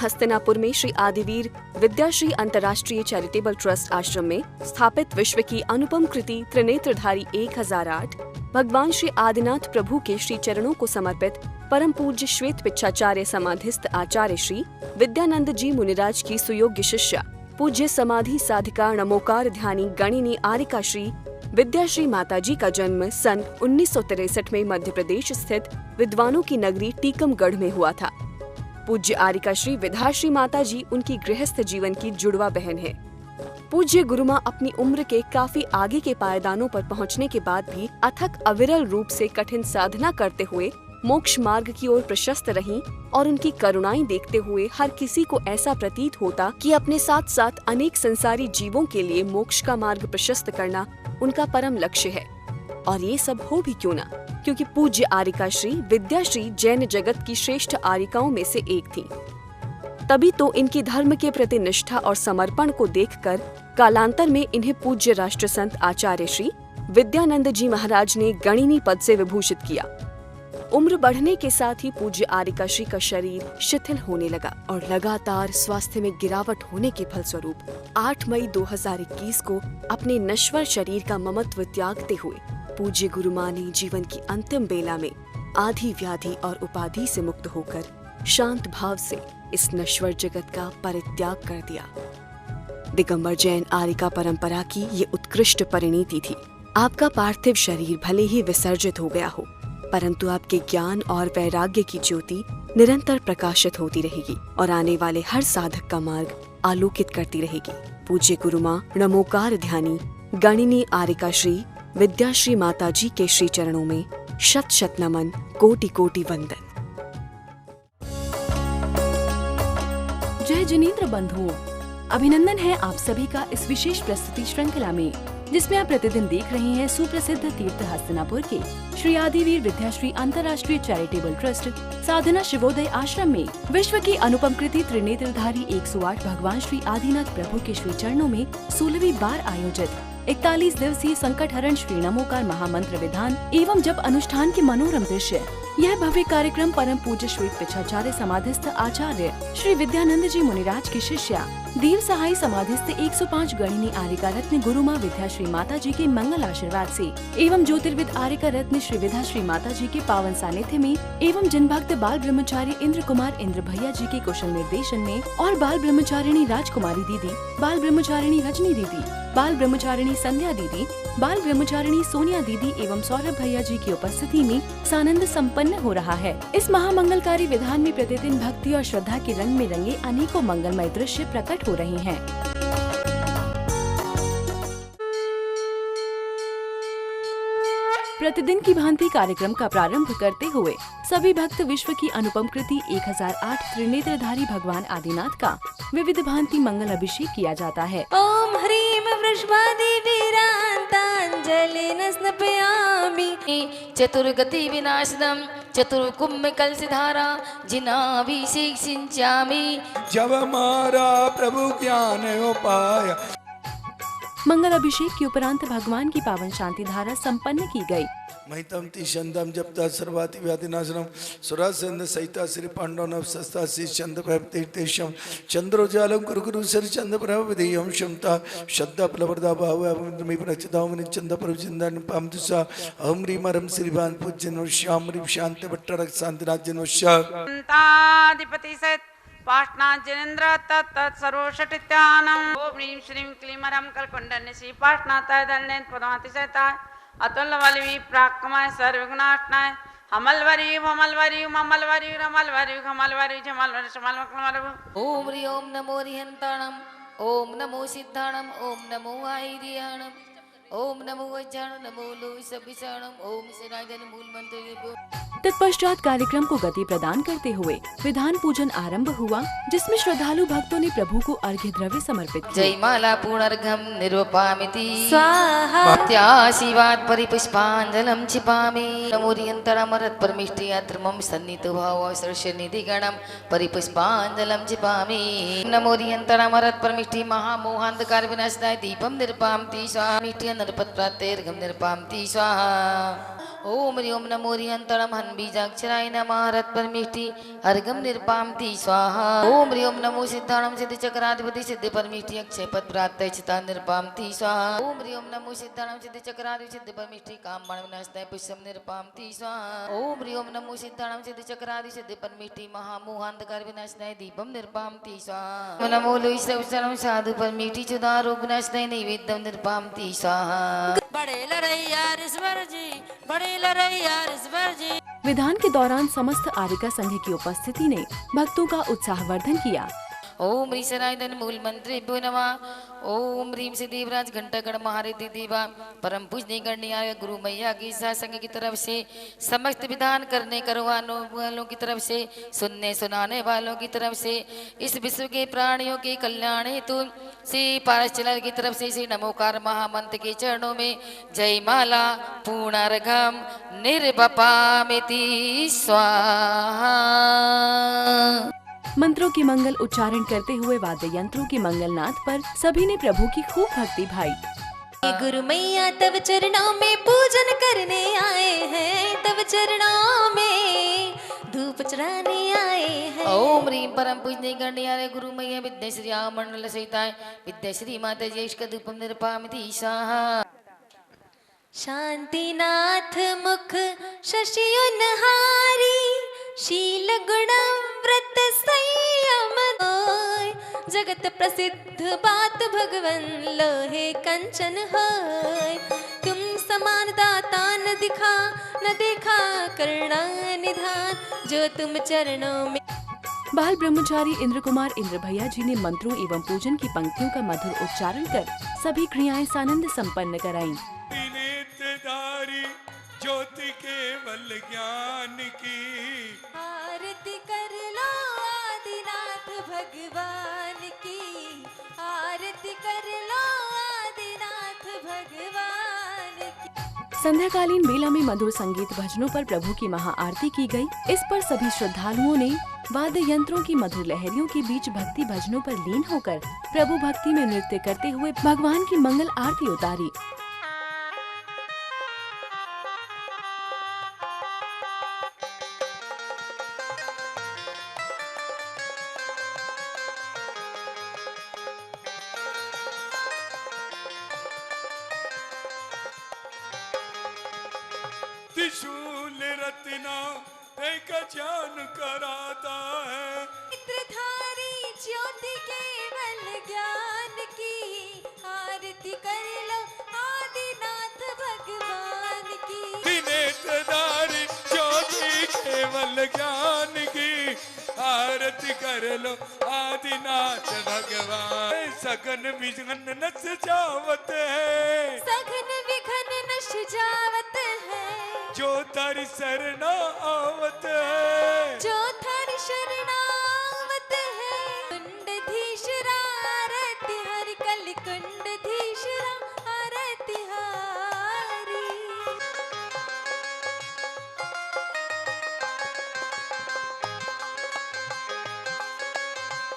हस्तिनापुर में श्री आदिवीर विद्याश्री अंतर्राष्ट्रीय charitable trust आश्रम में स्थापित विश्व की अनुपम कृति त्रिनेत्रधारी 1008 भगवान श्री आदिनाथ प्रभु के श्री चरणों को समर्पित परम पूज्य श्वेत पिच्छाचार्य समाधिस्थ आचार्य श्री विद्यानंद जी मुनिराज की सुयोग्य शिष्या पूज्य समाधि साधिका नमोकार ध्यानी गणिनी आरिका श्री विद्याश्री माताजी का जन्म सन 1963 में मध्य प्रदेश स्थित विद्वानों की नगरी टीकमगढ़ में हुआ था। पूज्य आरिका श्री विद्याश्री माताजी उनकी गृहस्थ जीवन की जुड़वा बहन है। पूज्य गुरुमां अपनी उम्र के काफी आगे के पायदानों पर पहुंचने के बाद भी अथक अविरल रूप से कठिन साधना करते हुए मोक्ष मार्ग की ओर प्रशस्त रहीं और उनकी करुणाएं देखते हुए हर किसी को ऐसा प्रतीत होता कि अपने साथ साथ अनेक संसारी जीवों के लिए मोक्ष का मार्ग प्रशस्त करना उनका परम लक्ष्य है। और ये सब हो भी क्यों ना, क्योंकि पूज्य आरिका श्री विद्याश्री जैन जगत की श्रेष्ठ आरिकाओं में से एक थी। तभी तो इनकी धर्म के प्रति निष्ठा और समर्पण को देखकर कालांतर में इन्हें पूज्य राष्ट्र संत आचार्य श्री विद्यानंद जी महाराज ने गणिनी पद से विभूषित किया। उम्र बढ़ने के साथ ही पूज्य आरिका श्री का शरीर शिथिल होने लगा और लगातार स्वास्थ्य में गिरावट होने के फलस्वरूप 8 मई 2021 को अपने नश्वर शरीर का ममत्व त्यागते हुए पूज्य गुरुमां ने जीवन की अंतिम बेला में आधि व्याधि और उपाधि से मुक्त होकर शांत भाव से इस नश्वर जगत का परित्याग कर दिया। दिगंबर जैन आरिका परंपरा की ये उत्कृष्ट परिणीति थी। आपका पार्थिव शरीर भले ही विसर्जित हो गया हो, परंतु आपके ज्ञान और वैराग्य की ज्योति निरंतर प्रकाशित होती रहेगी और आने वाले हर साधक का मार्ग आलोकित करती रहेगी। पूज्य गुरुमां नमोकार ध्यानी गणिनी आरिका श्री विद्याश्री माताजी के श्री चरणों में शत शत नमन, कोटि कोटि वंदन। जय जिनेंद्र बंधुओं, अभिनंदन है आप सभी का इस विशेष प्रस्तुति श्रृंखला में, जिसमें आप प्रतिदिन देख रहे हैं सुप्रसिद्ध तीर्थ हस्तिनापुर के श्री आदिवीर विद्याश्री अंतर्राष्ट्रीय चैरिटेबल ट्रस्ट साधना शिवोदय आश्रम में विश्व की अनुपम कृति त्रिनेत्रधारी 108 भगवान श्री आदिनाथ प्रभु के श्री चरणों में 16वीं बार आयोजित 41 दिवसीय संकट हरण श्री नमोकार महामंत्र विधान एवं जप अनुष्ठान के मनोरम दृश्य। यह भव्य कार्यक्रम परम पूज्य श्वेत पिच्छाचार्य समाधिस्थ आचार्य श्री विद्यानंद जी मुनिराज की शिष्या देव सहाय समाधिस्थ 105 गणिनी आरिका रत्न गुरुमां विद्याश्री माता जी के मंगल आशीर्वाद से एवं ज्योतिर्विद आरिका रत्न श्री विद्याश्री माता जी के पावन सानिध्य में एवं जन भक्त बाल ब्रह्मचारी इंद्र कुमार इंद्र भैया जी के कुशल निर्देशन में और बाल ब्रह्मचारिणी राजकुमारी दीदी, बाल ब्रह्मचारिणी रजनी दीदी, बाल ब्रह्मचारिणी संध्या दीदी, बाल ब्रह्मचारिणी सोनिया दीदी एवं सौरभ भैया जी की उपस्थिति में सानंद संपन्न हो रहा है। इस महामंगलकारी विधान में प्रतिदिन भक्ति और श्रद्धा के रंग में रंगे अनेकों मंगलमय दृश्य प्रकट हो रहे हैं। प्रतिदिन की भांति कार्यक्रम का प्रारंभ करते हुए सभी भक्त विश्व की अनुपम कृति 1008 त्रिनेत्रधारी भगवान आदिनाथ का विविध भांति मंगल अभिषेक किया जाता है। ओम ह्रीं वृषभादिवीरान्ताञ्जलिना स्नपयामि चतुर्गति विनाशनम चतुर्कुम्भ कलशधारा जिनाभिषेक सिंचामि जब हमारा प्रभु ज्ञान उपाय। मंगल अभिषेक के उपरांत भगवान की पावन शांति धारा संपन्न की गई। महितम तिशंदम जपता सर्वाति व्याधिनाशनम सुरासंद सहिता श्री पांडव सस्ता श्री चंद्र तीर्थेशम चंद्रोजालम गुरु सर चंद्र प्रभ विधेयम क्षमता श्रद्धा प्लवरदा भाव मी प्रचिताम चंद प्रभ चिंदन पामतुसा अहम रीम रम श्रीभान पूज्यन श्याम रीम शांति भट्टरक शांति राज्यन शांताधिपति सहित पाटना जनेन्द्र तत् सर्वोषटित्यानम ओम ह्रीं श्रीं क्लीं हरम कलकुंडन्य श्री पाटना तैदल्य पदाति सहिता अतुल वल्लवी प्राकमाय सर्वगुणाष्टाय हमलवरी हमलवरी ममलवरी रमलवरी घमलवरी झमलवरी समलवरी। ओम ह्रीं ओम नमो रिहंताणम ओम नमो सिद्धाणम ओम नमो आईरियाणम ओम नमो वज्राणम नमो लोहिसभिषाणम ओम शनायजन मूल मंत्र। तत्पश्चात कार्यक्रम को गति प्रदान करते हुए विधान पूजन आरंभ हुआ, जिसमें श्रद्धालु भक्तों ने प्रभु को अर्घ्य द्रव्य समर्पित किए। जय माला पूर्णर्घम निरूपामिति स्वाहा भक्त्याशीवाद परिपुष्पांजलम छिपामि नमो रियंतरमरत परमिष्टि अत्रमम सन्नितो भाव सर्वनिधि गणम परिपुष्पांजलम छिपामि नमो रियंतरमरत परमिष्टि महामोहांधकार विनाशनाय दीपम निर्पामति स्वाहा मिष्टि नरपत प्रातेर्घम निर्पामति स्वाहा ओम ह्रीं ओम नमो हरिहंतणम हंबीजाक्षराय नमः हरत परमेष्टि हरगम निरपामति स्वाहा। ओम ह्रीं ओम नमो सिद्धाणम सिद्धि चक्राधिपति सिद्धि परमेष्टि अक्षय पद प्राप्त चिता निरपामति स्वाहा। ओम ह्रीं ओम नमो सिद्धाणम सिद्धि चक्राधिपति सिद्धि परमेष्टि काम बाण विनाशनाय पुष्यम निरपामति स्वाहा। ओम ह्रीं ओम नमो सिद्धाणम सिद्धि चक्राधिपति सिद्धि परमेष्टि महामोहांधकार विनाशनाय दीपम निरपामति स्वाहा। ओम नमो लोई सर्वचरम साधु परमेष्टि चुदा रोग विनाशनाय नैवेद्यम निरपामति स्वाहा। बड़े लड़ैया ऋषवर जी, बड़े लड़ैया ऋषवर जी। विधान के दौरान समस्त आर्यका संघ की उपस्थिति ने भक्तों का उत्साहवर्धन किया। ओम ह्रीं शरायधन मूल मंत्रेभ्यो नमः। ओम ह्रीं से देवराज घंटागण महारथी देवा परम पूजनीय गणनीय गुरु मैया की संघ की तरफ से समस्त विधान करने करवाने वालों की तरफ से सुनने सुनाने वालों की तरफ से इस विश्व के प्राणियों के कल्याण हेतु श्री पारसचलर की तरफ से श्री नमोकार महामंत्र के चरणों में जय माला पूर्णार्घम निर्वपामिति स्वाहा। मंत्रों के मंगल उच्चारण करते हुए वाद्य यंत्रों के मंगलनाद पर सभी ने प्रभु की खूब भक्ति भाई। गुरु मैया तब चरणों में पूजन करने आए हैं, तब चरणों में धूप चढ़ाने आए हैं। ओम ह्रीं परम पूजनीय गणनीय गुरु मैया विद्याश्री मंडल सहिताय विद्याश्री माता जी का धूपम निरपामिति स्वाहा। शांतिनाथ मुख शशियुनहारी शील गुण व्रत संयम होय। जगत प्रसिद्ध बात भगवन लोहे कंचन होय। तुम समान दाता न देखा करना निधान, जो तुम चरणों में। बाल ब्रह्मचारी इंद्र कुमार इंद्र भैया जी ने मंत्रों एवं पूजन की पंक्तियों का मधुर उच्चारण कर सभी क्रियाएं सानंद संपन्न कराईं। ज्योति केवल ज्ञान की आरती कर लो आदिनाथ भगवान की, आरती कर लो आदिनाथ भगवान की। संध्याकालीन मेला में मधुर संगीत भजनों पर प्रभु की महाआरती की गई। इस पर सभी श्रद्धालुओं ने वाद्य यंत्रों की मधुर लहरियों के बीच भक्ति भजनों पर लीन होकर प्रभु भक्ति में नृत्य करते हुए भगवान की मंगल आरती उतारी। त्रिशूल रत्ना एक ज्ञान कराता है। नेत्रधारी ज्योति केवल ज्ञान की, आरती कर लो आदिनाथ भगवान की। नेत्रधारी ज्योति केवल ज्ञान की, आरती कर लो आदिनाथ भगवान। सघन विघन नस जावत है, सघन विघन नश जावत है। जो तारी शरणा आवत है, जो थारी शरणावत है। कुंडधीश्वरा आरती हरि कल कुंडधीश्वरा आरती हारी।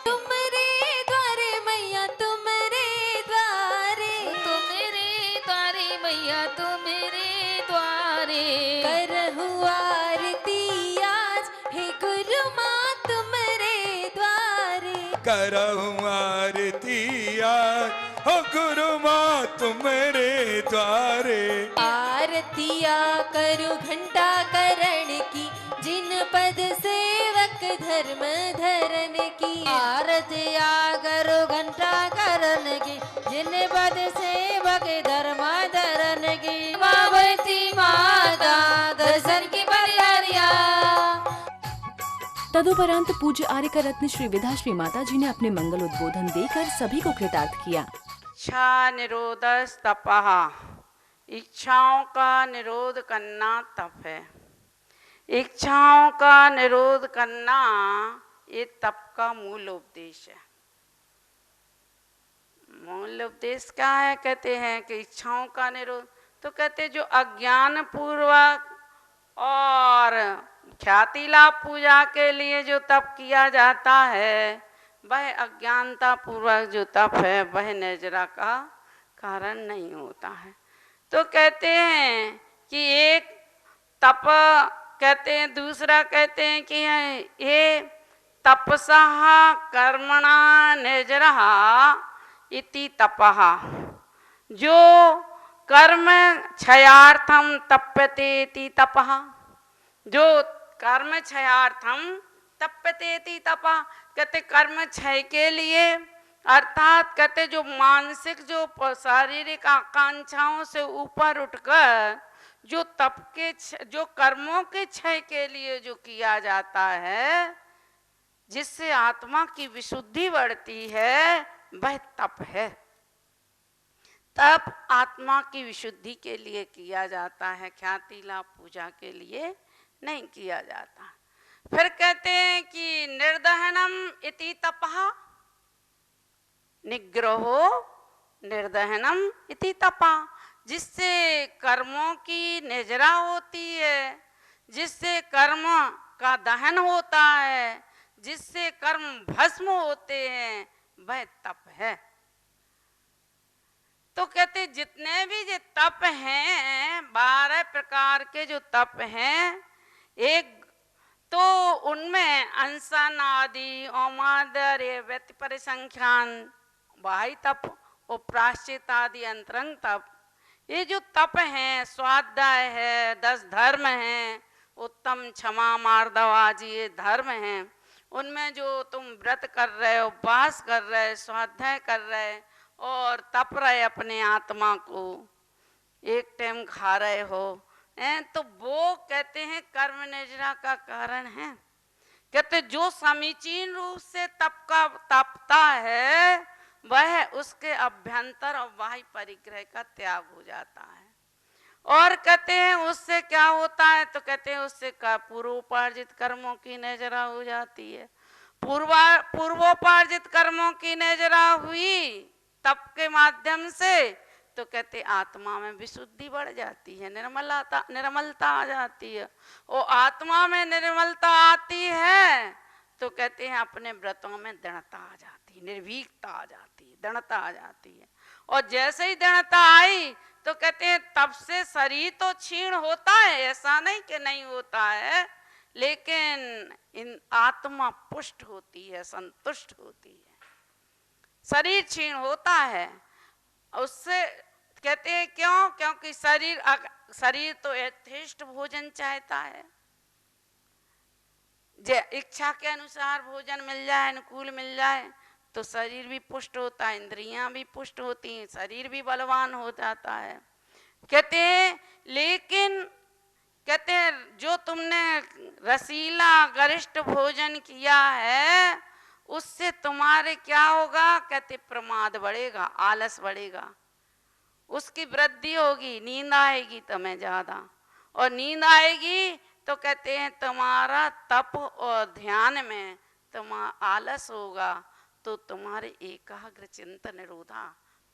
तुम्हारे द्वारे मैया तुम्हारे द्वारे, तुम्हारे द्वारे मैया तुम्हारे द्वारे करहु आरती आज हे गुरु माँ तुम्हारे द्वारे। करहु आरती आज हो गुरु माँ तुम्हारे द्वारे। आरतिया करो घंटा करण की, जिन पद सेवक धर्म धरन की। आरतिया करो घंटा करन की, जिन पद सेवक धर्म धरन की। मावती माता दर्शन की बलिहारिया। तदुपरांत पूज्य आर्यका रत्न श्री विधा श्री माता जी ने अपने मंगल उद्बोधन देकर सभी को कृतार्थ किया। इच्छा निरोध तपः, इच्छाओं का निरोध करना तप है। इच्छाओं का निरोध करना ये तप का मूल उपदेश है। मूल उपदेश क्या है? कहते हैं कि इच्छाओं का निरोध, तो कहते जो अज्ञान पूर्वक और ख्याति लाभ पूजा के लिए जो तप किया जाता है, वह अज्ञानता पूर्वक जो तप है वह निर्जरा का कारण नहीं होता है। तो कहते हैं कि एक तप कहते हैं, दूसरा कहते हैं कि ये तपसा कर्मणा निर्जरः इति तपः, जो कर्म क्षयार्थम तप्यते इति तपः, जो कर्म क्षयार्थम तप्यते इति तपः, कहते कर्म क्षय के लिए, अर्थात कहते जो मानसिक जो शारीरिक आकांक्षाओं से ऊपर उठकर जो तप के जो कर्मों के क्षय के लिए जो किया जाता है, जिससे आत्मा की विशुद्धि बढ़ती है, वह तप है। तप आत्मा की विशुद्धि के लिए किया जाता है, ख्याति लाभ पूजा के लिए नहीं किया जाता। फिर कहते हैं कि निर्दहनम इति तपः, निग्रहो निर्दहनम इति तपः, जिससे कर्मों की निर्जरा होती है, जिससे कर्म का दहन होता है, जिससे कर्म भस्म होते हैं, वह तप है। तो कहते जितने भी जो तप हैं, 12 प्रकार के जो तप हैं, एक तो उनमें अंसन आदि, ओमादर्य, व्यक्ति परिसंख्यान, बाह्य तप और प्राश्चित आदि अंतरंग तप, ये जो तप हैं, स्वाध्याय है, 10 धर्म हैं, उत्तम क्षमा मार्दव आदि ये धर्म हैं, उनमें जो तुम व्रत कर रहे हो, उपवास कर रहे, स्वाध्याय कर रहे और तप रहे अपने आत्मा को, एक टाइम खा रहे हो, तो वो कहते हैं कर्म निर्जरा का कारण है। कहते जो समीचीन रूप से तपता है, वह उसके अभ्यंतर और बाह्य परिग्रह का त्याग हो जाता है। और कहते हैं उससे क्या होता है, तो कहते हैं उससे पूर्वोपार्जित कर्मों की निर्जरा हो जाती है। पूर्वोपार्जित कर्मों की निर्जरा हुई तप के माध्यम से, तो कहते आत्मा में विशुद्धि बढ़ जाती है, निर्मलता आ जाती है। और आत्मा में निर्मलता आती है तो कहते हैं अपने व्रतों में दृढ़ता आ जाती है, निर्भीकता आ जाती है, दृढ़ता आ जाती है। और जैसे ही दृढ़ता आई तो कहते हैं तब से शरीर तो क्षीण होता है, ऐसा नहीं कि नहीं होता है, लेकिन इन आत्मा पुष्ट होती है, संतुष्ट होती है। शरीर क्षीण होता है, उससे कहते हैं क्यों? क्योंकि शरीर तो यथेष्ट भोजन चाहता है, इच्छा के अनुसार भोजन मिल जाए, अनुकूल मिल जाए तो शरीर भी पुष्ट होता है, इंद्रियां भी पुष्ट होती हैं, शरीर भी बलवान हो जाता है। कहते हैं लेकिन कहते हैं जो तुमने रसीला गरिष्ठ भोजन किया है, उससे तुम्हारे क्या होगा? कहते प्रमाद बढ़ेगा, आलस बढ़ेगा, उसकी वृद्धि होगी, नींद आएगी तुम्हें ज्यादा, और नींद आएगी तो कहते हैं तुम्हारा तप और ध्यान में तुम्हारा आलस होगा, तो तुम्हारे एकाग्र चिंतन निरोधा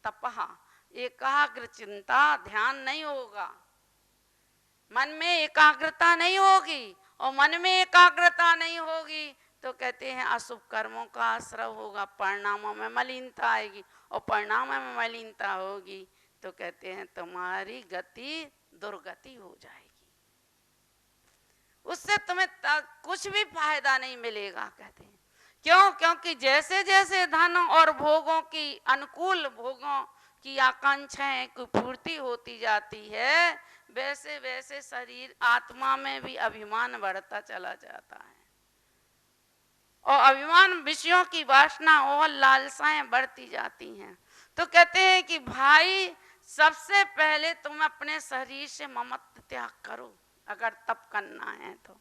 तपहा, एकाग्र चिंता ध्यान नहीं होगा, मन में एकाग्रता नहीं होगी, और मन में एकाग्रता नहीं होगी तो कहते हैं अशुभ कर्मों का आश्रय होगा, परिणामों में मलिनता आएगी, और परिणामों में मलिनता होगी तो कहते हैं तुम्हारी गति दुर्गति हो जाएगी, उससे तुम्हें कुछ भी फायदा नहीं मिलेगा। कहते हैं क्यों? क्योंकि जैसे जैसे धन और भोगों की अनुकूल भोगों की आकांक्षाएं की पूर्ति होती जाती है, वैसे वैसे शरीर आत्मा में भी अभिमान बढ़ता चला जाता है, और अभिमान विषयों की वासना और लालसाएं बढ़ती जाती हैं। तो कहते हैं कि भाई सबसे पहले तुम अपने शरीर से ममत्व त्याग करो, अगर तप करना है तो।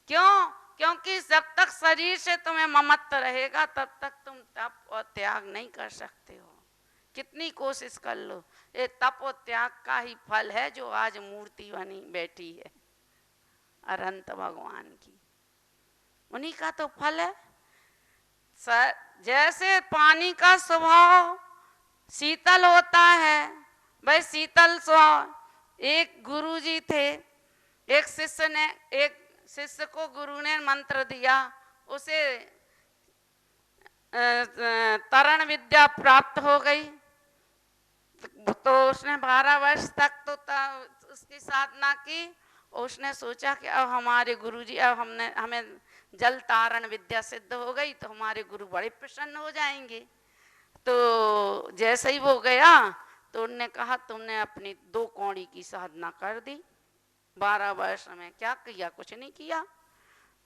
क्यों? क्योंकि जब तक शरीर से तुम्हें ममत्व रहेगा तब तक तुम तप और त्याग नहीं कर सकते हो, कितनी कोशिश कर लो। ये तप और त्याग का ही फल है जो आज मूर्ति बनी बैठी है अनंत भगवान की, उन्हीं का तो फल है। जैसे पानी का स्वभाव शीतल होता है, भाई शीतल स्वभाव। एक गुरुजी थे, एक शिष्य को गुरु ने मंत्र दिया, उसे तरण विद्या प्राप्त हो गई, तो उसने 12 वर्ष तक तो उसकी साधना की, उसने सोचा कि अब हमारे गुरुजी, अब हमें जल तारण विद्या सिद्ध हो गई तो हमारे गुरु बड़े प्रसन्न हो जाएंगे। तो जैसे ही वो गया तो उन्होंने कहा तुमने अपनी 2 कौड़ी की साधना कर दी, 12 वर्ष में क्या किया? कुछ नहीं किया।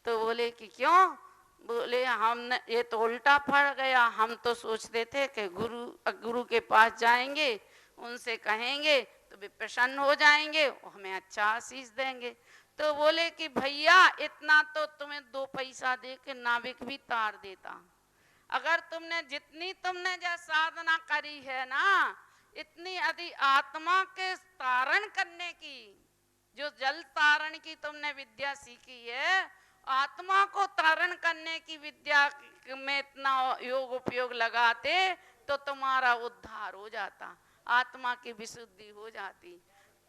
तो बोले कि क्यों? बोले हमने, ये तो उल्टा पड़ गया, हम तो सोचते थे कि गुरु के पास जाएंगे, उनसे कहेंगे तो वे प्रसन्न हो जाएंगे, हमें अच्छा आशीष देंगे। तो बोले कि भैया इतना तो तुम्हें 2 पैसा दे के नाविक भी तार देता। अगर जितनी तुमने जो साधना करी है ना, इतनी यदि आत्मा के तारण करने की, जो जल तारण की तुमने विद्या सीखी है, आत्मा को तारण करने की विद्या में इतना योग उपयोग लगाते तो तुम्हारा उद्धार हो जाता, आत्मा की विशुद्धि हो जाती।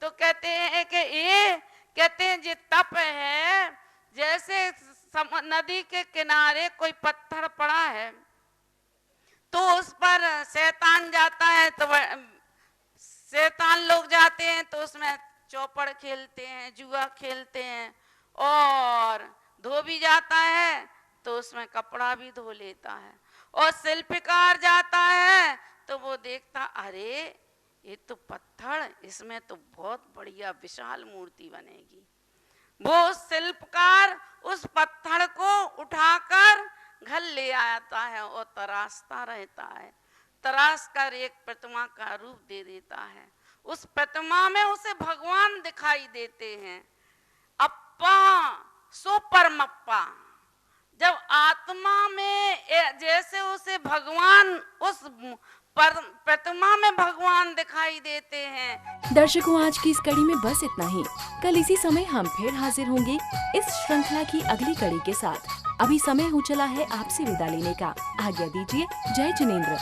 तो कहते हैं कि ये तप है, जैसे नदी के किनारे कोई पत्थर पड़ा है तो उस पर शैतान जाता है, तो शैतान लोग जाते हैं तो उसमें चौपड़ खेलते हैं, जुआ खेलते हैं, और धो भी जाता है तो उसमें कपड़ा भी धो लेता है। और शिल्पकार जाता है तो वो देखता, अरे ये तो पत्थर, इसमें तो बहुत बढ़िया विशाल मूर्ति बनेगी। वो शिल्पकार उस पत्थर को उठाकर घर ले आता है और तराशता रहता है, तराश कर एक प्रतिमा का रूप दे देता है। उस प्रतिमा में उसे भगवान दिखाई देते हैं। अप्पा सो परमप्पा, जब आत्मा में जैसे उसे भगवान, उस प्रतिमा में भगवान दिखाई देते हैं। दर्शकों, आज की इस कड़ी में बस इतना ही। कल इसी समय हम फिर हाजिर होंगे इस श्रृंखला की अगली कड़ी के साथ। अभी समय हो चला है आपसे विदा लेने का। आज्ञा दीजिए। जय जिनेंद्र।